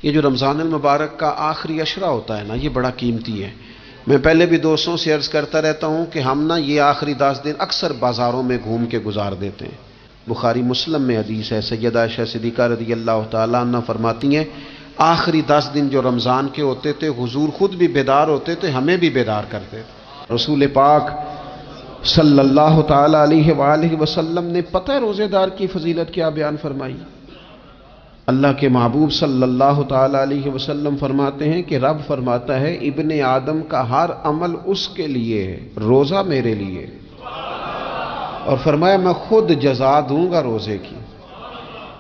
یہ جو رمضان المبارک کا آخری عشرہ ہوتا ہے نا، یہ بڑا قیمتی ہے۔ میں پہلے بھی دوستوں سے عرض کرتا رہتا ہوں کہ ہم نا یہ آخری 10 دن اکثر بازاروں میں گھوم کے گزار دیتے ہیں۔ بخاری مسلم میں حدیث ہے، سیدہ عائشہ صدیقہ رضی اللہ تعالیٰ عنہ فرماتی ہیں آخری 10 دن جو رمضان کے ہوتے تھے حضور خود بھی بیدار ہوتے تھے، ہمیں بھی بیدار کرتے تھے۔ رسول پاک صلی اللہ تعالیٰ علیہ وآلہ وسلم نے پتہ ہے روزے دار کی فضیلت کیا بیان فرمائی؟ اللہ کے محبوب صلی اللہ تعالیٰ علیہ وسلم فرماتے ہیں کہ رب فرماتا ہے ابن آدم کا ہر عمل اس کے لیے ہے، روزہ میرے لیے، اور فرمایا میں خود جزا دوں گا روزے کی،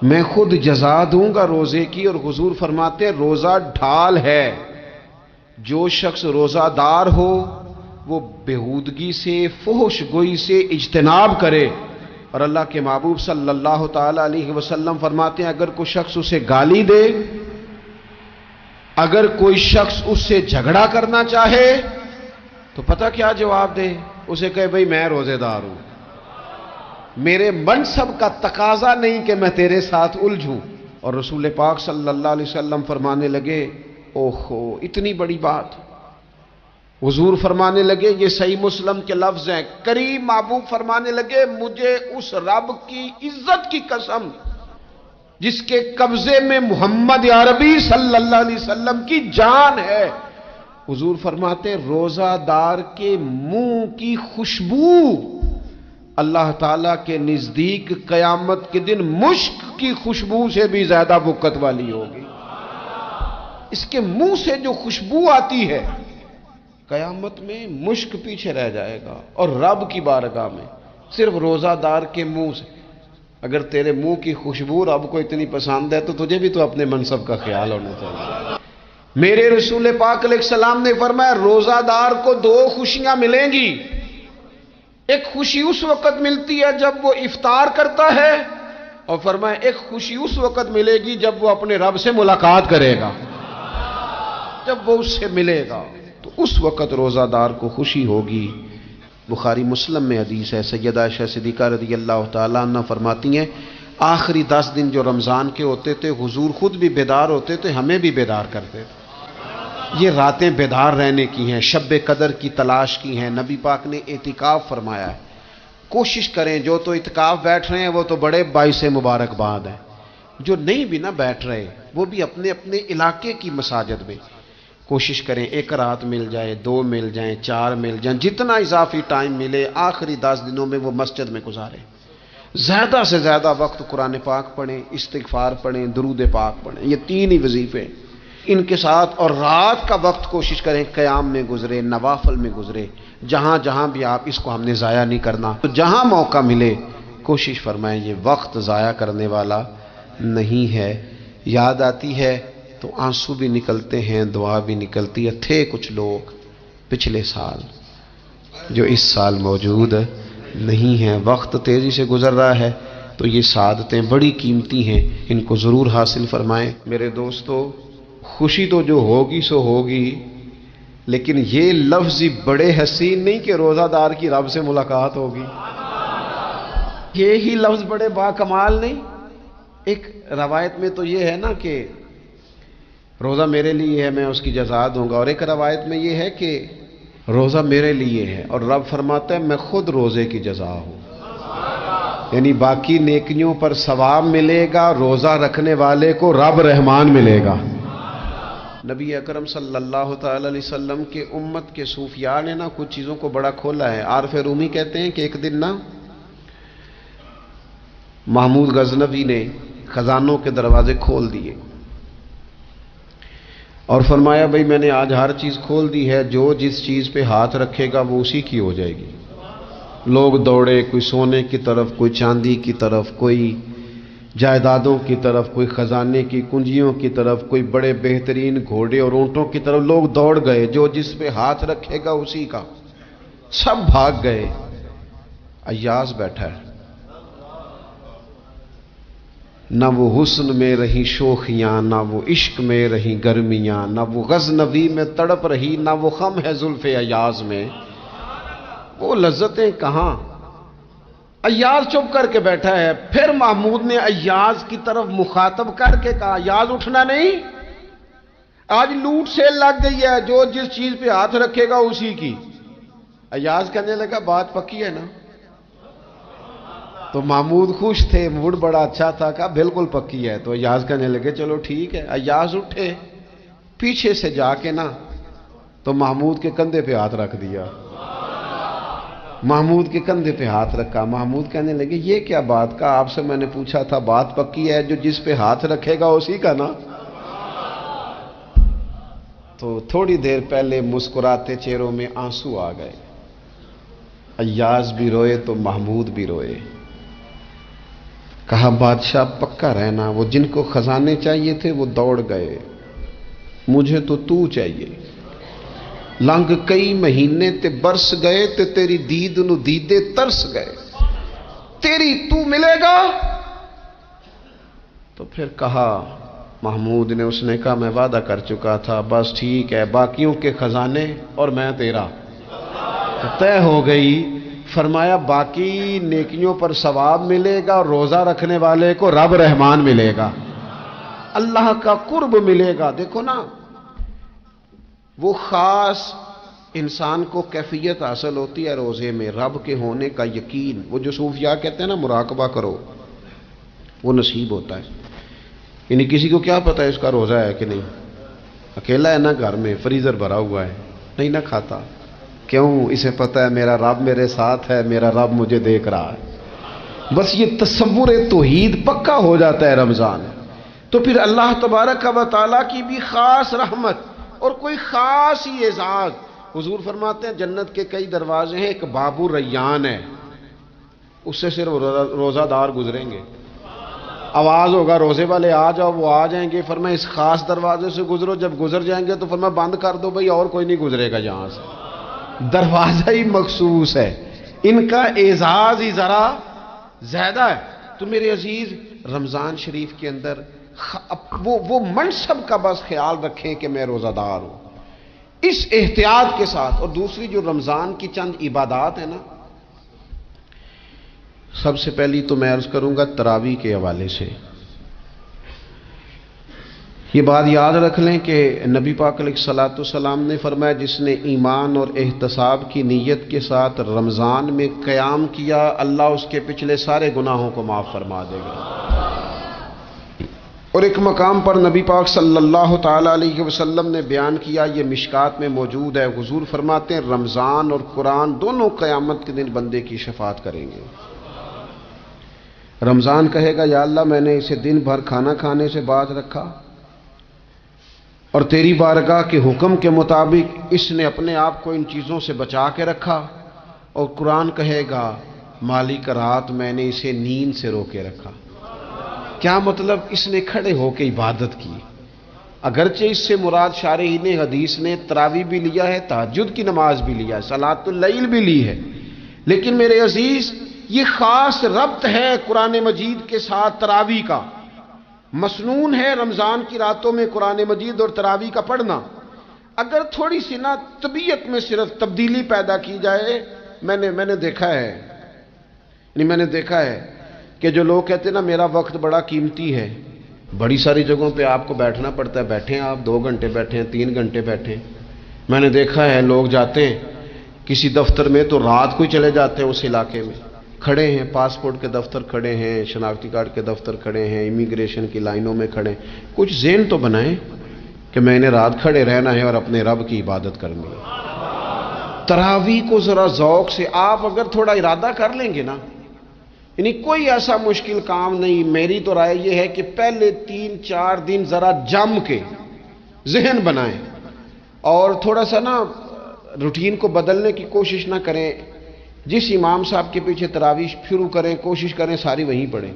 میں خود جزا دوں گا روزے کی۔ اور حضور فرماتے ہیں روزہ ڈھال ہے، جو شخص روزہ دار ہو وہ بےہودگی سے، فحش گوئی سے اجتناب کرے۔ اور اللہ کے محبوب صلی اللہ تعالی علیہ وسلم فرماتے ہیں اگر کوئی شخص اسے گالی دے، اگر کوئی شخص اس سے جھگڑا کرنا چاہے تو پتہ کیا جواب دے؟ اسے کہے بھئی میں روزے دار ہوں، میرے منصب کا تقاضا نہیں کہ میں تیرے ساتھ الجھوں۔ اور رسول پاک صلی اللہ علیہ وسلم فرمانے لگے اوہو اتنی بڑی بات۔ حضور فرمانے لگے، یہ صحیح مسلم کے لفظ ہیں، کریم محبوب فرمانے لگے مجھے اس رب کی عزت کی قسم جس کے قبضے میں محمد عربی صلی اللہ علیہ وسلم کی جان ہے، حضور فرماتے روزہ دار کے منہ کی خوشبو اللہ تعالیٰ کے نزدیک قیامت کے دن مشک کی خوشبو سے بھی زیادہ بکت والی ہوگی۔ اس کے منہ سے جو خوشبو آتی ہے قیامت میں مشک پیچھے رہ جائے گا، اور رب کی بارگاہ میں صرف روزہ دار کے منہ سے۔ اگر تیرے منہ کی خوشبو رب کو اتنی پسند ہے تو تجھے بھی تو اپنے منصب کا خیال ہونا چاہیے۔ میرے رسول پاک علیہ السلام نے فرمایا روزہ دار کو 2 خوشیاں ملیں گی، ایک خوشی اس وقت ملتی ہے جب وہ افطار کرتا ہے، اور فرمایا ایک خوشی اس وقت ملے گی جب وہ اپنے رب سے ملاقات کرے گا، جب وہ اس سے ملے گا تو اس وقت روزہ دار کو خوشی ہوگی۔ بخاری مسلم میں حدیث ہے، سیدہ عائشہ صدیقہ رضی اللہ تعالیٰ عنہ فرماتی ہیں آخری 10 دن جو رمضان کے ہوتے تھے حضور خود بھی بیدار ہوتے تھے، ہمیں بھی بیدار کرتے تھے۔ یہ راتیں بیدار رہنے کی ہیں، شب قدر کی تلاش کی ہیں۔ نبی پاک نے اعتکاف فرمایا ہے، کوشش کریں جو تو اعتکاف بیٹھ رہے ہیں وہ تو بڑے باعث مبارکباد ہیں، جو نہیں بھی نہ بیٹھ رہے وہ بھی اپنے اپنے علاقے کی مساجد میں کوشش کریں 1 رات مل جائے، 2 مل جائیں، 4 مل جائیں، جتنا اضافی ٹائم ملے آخری 10 دنوں میں وہ مسجد میں گزاریں۔ زیادہ سے زیادہ وقت قرآن پاک پڑھیں، استغفار پڑھیں، درود پاک پڑھیں، یہ 3 ہی وظیفے ان کے ساتھ۔ اور رات کا وقت کوشش کریں قیام میں گزرے، نوافل میں گزرے، جہاں جہاں بھی آپ اس کو ہم نے ضائع نہیں کرنا، تو جہاں موقع ملے کوشش فرمائیں یہ وقت ضائع کرنے والا نہیں ہے۔ یاد آتی ہے تو آنسو بھی نکلتے ہیں، دعا بھی نکلتی ہے۔ تھے کچھ لوگ پچھلے سال جو اس سال موجود نہیں ہیں، وقت تیزی سے گزر رہا ہے، تو یہ سعادتیں بڑی قیمتی ہیں، ان کو ضرور حاصل فرمائیں۔ میرے دوستو خوشی تو جو ہوگی سو ہوگی، لیکن یہ لفظ بڑے حسین نہیں کہ روزہ دار کی رب سے ملاقات ہوگی، یہی لفظ بڑے باکمال نہیں۔ ایک روایت میں تو یہ ہے نا کہ روزہ میرے لیے ہے میں اس کی جزا دوں گا، اور ایک روایت میں یہ ہے کہ روزہ میرے لیے ہے اور رب فرماتا ہے میں خود روزے کی جزا ہوں، یعنی باقی نیکیوں پر ثواب ملے گا، روزہ رکھنے والے کو رب رحمان ملے گا۔ نبی اکرم صلی اللہ تعالی علیہ وسلم کے امت کے صوفیاء نے نا کچھ چیزوں کو بڑا کھولا ہے۔ عارف رومی کہتے ہیں کہ ایک دن نا محمود غزنوی نے خزانوں کے دروازے کھول دیے اور فرمایا بھئی میں نے آج ہر چیز کھول دی ہے، جو جس چیز پہ ہاتھ رکھے گا وہ اسی کی ہو جائے گی۔ لوگ دوڑے، کوئی سونے کی طرف، کوئی چاندی کی طرف، کوئی جائیدادوں کی طرف، کوئی خزانے کی کنجیوں کی طرف، کوئی بڑے بہترین گھوڑے اور اونٹوں کی طرف، لوگ دوڑ گئے، جو جس پہ ہاتھ رکھے گا اسی کا۔ سب بھاگ گئے، ایاز بیٹھا ہے، نہ وہ حسن میں رہی شوخیاں، نہ وہ عشق میں رہی گرمیاں، نہ وہ غزنوی میں تڑپ رہی، نہ وہ خم ہے زلف ایاز میں، وہ لذتیں کہاں۔ ایاز چپ کر کے بیٹھا ہے۔ پھر محمود نے ایاز کی طرف مخاطب کر کے کہا ایاز اٹھنا نہیں، آج لوٹ سیل لگ گئی ہے، جو جس چیز پہ ہاتھ رکھے گا اسی کی۔ ایاز کہنے لگا بات پکی ہے نا؟ تو محمود خوش تھے، موڈ بڑا اچھا تھا، کہا بالکل پکی ہے۔ تو ایاز کہنے لگے چلو ٹھیک ہے۔ ایاز اٹھے، پیچھے سے جا کے نا تو محمود کے کندھے پہ ہاتھ رکھ دیا، محمود کے کندھے پہ ہاتھ رکھا۔ محمود کہنے لگے یہ کیا بات کا، آپ سے میں نے پوچھا تھا بات پکی ہے، جو جس پہ ہاتھ رکھے گا اسی کا نا۔ تو تھوڑی دیر پہلے مسکراتے چہروں میں آنسو آ گئے، ایاز بھی روئے تو محمود بھی روئے۔ کہا بادشاہ پکا رہنا، وہ جن کو خزانے چاہیے تھے وہ دوڑ گئے، مجھے تو چاہیے۔ لنگ کئی مہینے تے برس گئے تے تیری دید نو دیدے ترس گئے، تیری تو ملے گا۔ تو پھر کہا محمود نے، اس نے کہا میں وعدہ کر چکا تھا، بس ٹھیک ہے، باقیوں کے خزانے اور میں تیرا طے ہو گئی۔ فرمایا باقی نیکیوں پر ثواب ملے گا، اور روزہ رکھنے والے کو رب رحمان ملے گا، اللہ کا قرب ملے گا۔ دیکھو نا، وہ خاص انسان کو کیفیت حاصل ہوتی ہے روزے میں، رب کے ہونے کا یقین۔ وہ جو صوفیاء کہتے ہیں نا مراقبہ کرو، وہ نصیب ہوتا ہے۔ یعنی کسی کو کیا پتا ہے اس کا روزہ ہے کہ نہیں، اکیلا ہے نا گھر میں، فریزر بھرا ہوا ہے، نہیں نہ کھاتا، کیوں؟ اسے پتا ہے میرا رب میرے ساتھ ہے، میرا رب مجھے دیکھ رہا ہے۔ بس یہ تصور توحید پکا ہو جاتا ہے رمضان، تو پھر اللہ تبارک و تعالیٰ کی بھی خاص رحمت اور کوئی خاص ہی اعزاز۔ حضور فرماتے ہیں جنت کے کئی دروازے ہیں، ایک باب الریان ہے، اس سے صرف روزہ دار گزریں گے۔ آواز ہوگا روزے والے آ جاؤ، وہ آ جائیں گے، فرمایا اس خاص دروازے سے گزرو۔ جب گزر جائیں گے تو فرمایا بند کر دو بھئی، اور کوئی نہیں گزرے گا یہاں سے، دروازہ ہی مخصوص ہے، ان کا اعزاز ہی ذرا زیادہ ہے۔ تو میرے عزیز رمضان شریف کے اندر وہ منصب کا بس خیال رکھیں کہ میں روزہ دار ہوں، اس احتیاط کے ساتھ۔ اور دوسری جو رمضان کی چند عبادات ہیں نا، سب سے پہلی تو میں عرض کروں گا تراویح کے حوالے سے۔ یہ بات یاد رکھ لیں کہ نبی پاک علیہ الصلوۃ والسلام نے فرمایا جس نے ایمان اور احتساب کی نیت کے ساتھ رمضان میں قیام کیا، اللہ اس کے پچھلے سارے گناہوں کو معاف فرما دے گا۔ اور ایک مقام پر نبی پاک صلی اللہ تعالی علیہ وسلم نے بیان کیا، یہ مشکات میں موجود ہے، حضور فرماتے ہیں رمضان اور قرآن دونوں قیامت کے دن بندے کی شفاعت کریں گے۔ رمضان کہے گا یا اللہ میں نے اسے دن بھر کھانا کھانے سے باز رکھا، اور تیری بارگاہ کے حکم کے مطابق اس نے اپنے آپ کو ان چیزوں سے بچا کے رکھا۔ اور قرآن کہے گا مالک رات میں نے اسے نیند سے روکے رکھا۔ کیا مطلب؟ اس نے کھڑے ہو کے عبادت کی، اگرچہ اس سے مراد شارحین حدیث نے تراویح بھی لیا ہے، تہجد کی نماز بھی لیا ہے، صلاۃ اللیل بھی لی ہے، لیکن میرے عزیز یہ خاص ربط ہے قرآن مجید کے ساتھ تراویح کا۔ مسنون ہے رمضان کی راتوں میں قرآن مجید اور تراویح کا پڑھنا۔ اگر تھوڑی سی نا طبیعت میں صرف تبدیلی پیدا کی جائے، میں نے دیکھا ہے کہ جو لوگ کہتے ہیں نا میرا وقت بڑا قیمتی ہے، بڑی ساری جگہوں پہ آپ کو بیٹھنا پڑتا ہے، بیٹھیں آپ 2 گھنٹے بیٹھیں، 3 گھنٹے بیٹھیں۔ میں نے دیکھا ہے لوگ جاتے ہیں کسی دفتر میں تو رات کو ہی چلے جاتے ہیں اس علاقے میں، کھڑے ہیں، پاسپورٹ کے دفتر کھڑے ہیں، شناختی کارڈ کے دفتر کھڑے ہیں، امیگریشن کی لائنوں میں کھڑے ہیں۔ کچھ ذہن تو بنائیں کہ میں نے رات کھڑے رہنا ہے اور اپنے رب کی عبادت کرنی ہے۔ تراویح کو ذرا ذوق سے آپ اگر تھوڑا ارادہ کر لیں گے نا، یعنی کوئی ایسا مشکل کام نہیں۔ میری تو رائے یہ ہے کہ پہلے 3-4 دن ذرا جم کے ذہن بنائیں، اور تھوڑا سا نا روٹین کو بدلنے کی کوشش نہ کریں۔ جس امام صاحب کے پیچھے تراویح شروع کریں، کوشش کریں ساری وہیں پڑھیں۔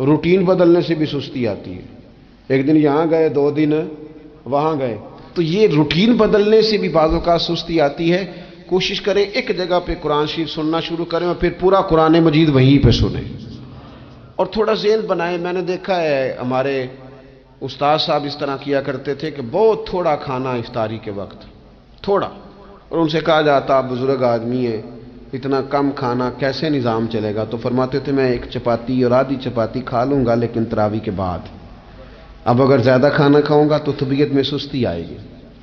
روٹین بدلنے سے بھی سستی آتی ہے، ایک دن یہاں گئے، 2 دن وہاں گئے، تو یہ روٹین بدلنے سے بھی بعض اوقات سستی آتی ہے۔ کوشش کریں ایک جگہ پہ قرآن شریف سننا شروع کریں اور پھر پورا قرآن مجید وہیں پہ سنیں، اور تھوڑا ذہن بنائیں۔ میں نے دیکھا ہے ہمارے استاد صاحب اس طرح کیا کرتے تھے کہ بہت تھوڑا کھانا افطاری کے وقت، تھوڑا، اور ان سے کہا جاتا آپ بزرگ آدمی ہیں، اتنا کم کھانا کیسے نظام چلے گا؟ تو فرماتے تھے میں 1 چپاتی اور آدھی چپاتی کھا لوں گا لیکن تراویح کے بعد، اب اگر زیادہ کھانا کھاؤں گا تو طبیعت میں سستی آئے گی،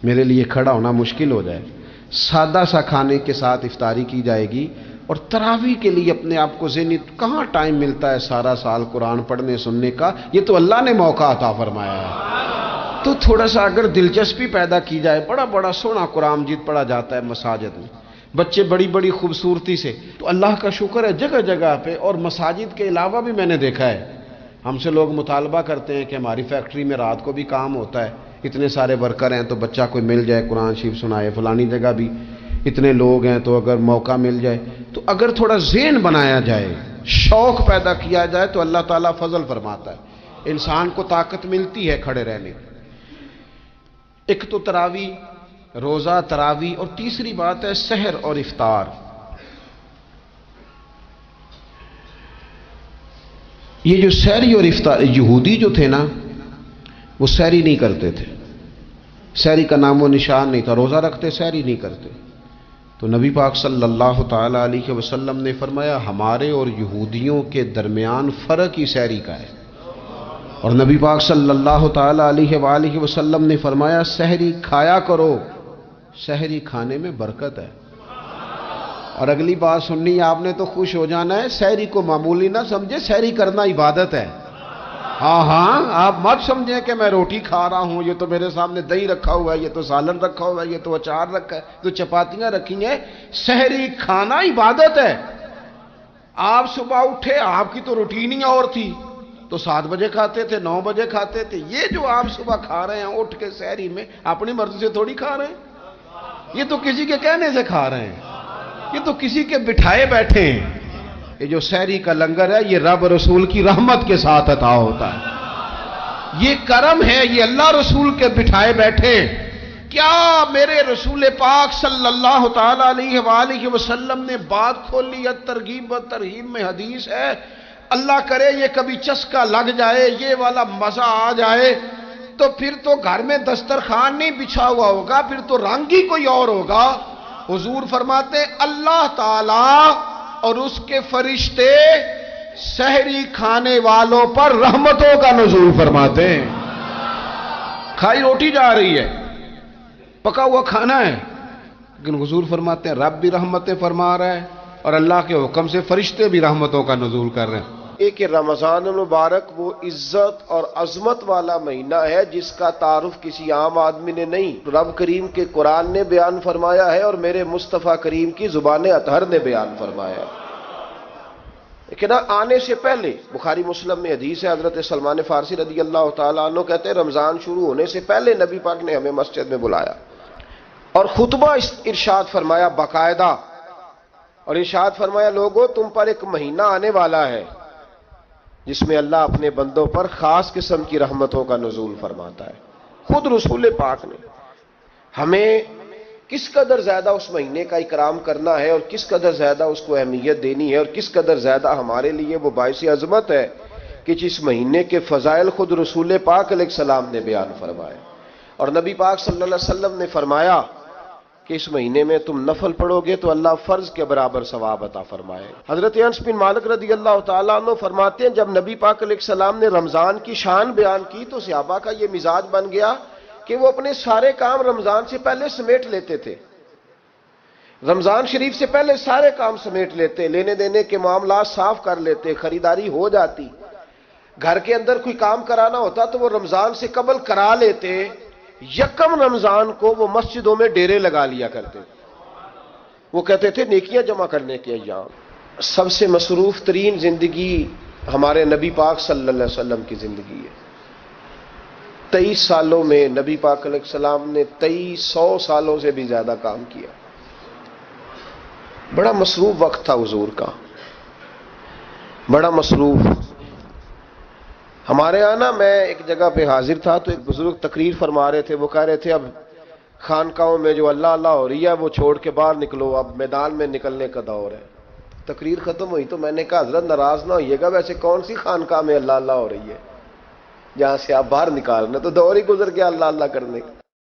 میرے لیے کھڑا ہونا مشکل ہو جائے، سادہ سا کھانے کے ساتھ افطاری کی جائے گی۔ اور تراویح کے لیے اپنے آپ کو ذہنی، کہاں ٹائم ملتا ہے سارا سال قرآن پڑھنے سننے کا، یہ تو اللہ نے موقع عطا فرمایا ہے۔ تو تھوڑا سا اگر دلچسپی پیدا کی جائے، بڑا بڑا سونا قرآن مجید پڑھا جاتا ہے مساجد میں، بچے بڑی بڑی خوبصورتی سے، تو اللہ کا شکر ہے جگہ جگہ پہ۔ اور مساجد کے علاوہ بھی میں نے دیکھا ہے، ہم سے لوگ مطالبہ کرتے ہیں کہ ہماری فیکٹری میں رات کو بھی کام ہوتا ہے، اتنے سارے ورکر ہیں تو بچہ کوئی مل جائے قرآن شریف سنائے، فلانی جگہ بھی اتنے لوگ ہیں تو اگر موقع مل جائے، تو اگر تھوڑا ذہن بنایا جائے، شوق پیدا کیا جائے تو اللہ تعالیٰ فضل فرماتا ہے، انسان کو طاقت ملتی ہے کھڑے رہنے کی۔ ایک تو تراویح، روزہ، تراویح، اور تیسری بات ہے سحر اور افطار۔ یہ جو سحری اور افطار، یہودی جو تھے نا وہ سحری نہیں کرتے تھے، سحری کا نام و نشان نہیں تھا، روزہ رکھتے سحری نہیں کرتے۔ تو نبی پاک صلی اللہ تعالی علیہ وسلم نے فرمایا ہمارے اور یہودیوں کے درمیان فرق ہی سحری کا ہے۔ اور نبی پاک صلی اللہ تعالی علیہ وآلہ وسلم نے فرمایا سحری کھایا کرو، سحری کھانے میں برکت ہے۔ اور اگلی بات سننی آپ نے تو خوش ہو جانا ہے، سحری کو معمولی نہ سمجھے، سحری کرنا عبادت ہے۔ ہاں آپ مت سمجھیں کہ میں روٹی کھا رہا ہوں، یہ تو میرے سامنے دہی رکھا ہوا ہے، یہ تو سالن رکھا ہوا ہے، یہ تو اچار رکھا ہے، تو چپاتیاں رکھی ہیں۔ سحری کھانا عبادت ہے۔ آپ صبح اٹھے، آپ کی تو روٹین ہی اور تھی، تو 7 بجے کھاتے تھے، 9 بجے کھاتے تھے۔ یہ جو آپ صبح کھا رہے ہیں اٹھ کے سحری میں، اپنی مرضی سے تھوڑی کھا رہے ہیں، یہ تو کسی کے کہنے سے کھا رہے ہیں، یہ تو کسی کے بٹھائے بیٹھے ہیں۔ یہ جو سحری کا لنگر ہے یہ رب رسول کی رحمت کے ساتھ عطا ہوتا ہے، یہ کرم ہے، یہ اللہ رسول کے بٹھائے بیٹھے۔ کیا میرے رسول پاک صلی اللہ تعالی علیہ وآلہ وسلم نے بات کھولی ہے، ترغیب و ترہیب میں حدیث ہے، اللہ کرے یہ کبھی چسکا لگ جائے، یہ والا مزہ آ جائے، تو پھر تو گھر میں دسترخوان نہیں بچھا ہوا ہوگا، پھر تو رنگ ہی کوئی اور ہوگا۔ حضور فرماتے ہیں اللہ تعالی اور اس کے فرشتے سحری کھانے والوں پر رحمتوں کا نزول فرماتے ہیں۔ کھائی روٹی جا رہی ہے، پکا ہوا کھانا ہے، لیکن حضور فرماتے ہیں رب بھی رحمتیں فرما رہا ہے اور اللہ کے حکم سے فرشتے بھی رحمتوں کا نزول کر رہے ہیں۔ کہ رمضان المبارک وہ عزت اور عظمت والا مہینہ ہے جس کا تعارف کسی عام آدمی نے نہیں، رب کریم کے قرآن نے بیان فرمایا ہے اور میرے مصطفیٰ کریم کی زبان اطہر نے بیان فرمایا ہے۔ لیکن آنے سے پہلے بخاری مسلم میں حدیث ہے، حضرت سلمان فارسی رضی اللہ تعالیٰ عنہ کہتے ہیں رمضان شروع ہونے سے پہلے نبی پاک نے ہمیں مسجد میں بلایا اور خطبہ ارشاد فرمایا باقاعدہ، اور ارشاد فرمایا لوگو تم پر ایک مہینہ آنے والا ہے جس میں اللہ اپنے بندوں پر خاص قسم کی رحمتوں کا نزول فرماتا ہے۔ خود رسول پاک نے ہمیں کس قدر زیادہ اس مہینے کا اکرام کرنا ہے اور کس قدر زیادہ اس کو اہمیت دینی ہے اور کس قدر زیادہ ہمارے لیے وہ باعث عظمت ہے کہ جس مہینے کے فضائل خود رسول پاک علیہ السلام نے بیان فرمائے۔ اور نبی پاک صلی اللہ علیہ وسلم نے فرمایا کہ اس مہینے میں تم نفل پڑھو گے تو اللہ فرض کے برابر ثواب عطا فرمائے۔ حضرت انس بن مالک رضی اللہ تعالیٰ عنہ فرماتے ہیں جب نبی پاک علیہ السلام نے رمضان کی شان بیان کی تو صحابہ کا یہ مزاج بن گیا کہ وہ اپنے سارے کام رمضان سے پہلے سمیٹ لیتے تھے، رمضان شریف سے پہلے سارے کام سمیٹ لیتے، لینے دینے کے معاملات صاف کر لیتے، خریداری ہو جاتی، گھر کے اندر کوئی کام کرانا ہوتا تو وہ رمضان سے قبل کرا لیتے، یکم رمضان کو وہ مسجدوں میں ڈیرے لگا لیا کرتے، وہ کہتے تھے نیکیاں جمع کرنے کے ایام۔ سب سے مصروف ترین زندگی ہمارے نبی پاک صلی اللہ علیہ وسلم کی زندگی ہے۔ 23 سالوں میں نبی پاک علیہ السلام نے 2300 سالوں سے بھی زیادہ کام کیا، بڑا مصروف وقت تھا حضور کا، بڑا مصروف۔ ہمارے یہاں نا میں ایک جگہ پہ حاضر تھا تو ایک بزرگ تقریر فرما رہے تھے، وہ کہہ رہے تھے اب خانقاہوں میں جو اللہ اللہ ہو رہی ہے وہ چھوڑ کے باہر نکلو، اب میدان میں نکلنے کا دور ہے۔ تقریر ختم ہوئی تو میں نے کہا حضرت ناراض نہ ہوئیے گا، ویسے کون سی خانقاہ میں اللہ اللہ ہو رہی ہے جہاں سے آپ باہر نکال رہے، تو دور ہی گزر گیا اللہ اللہ کرنے کا۔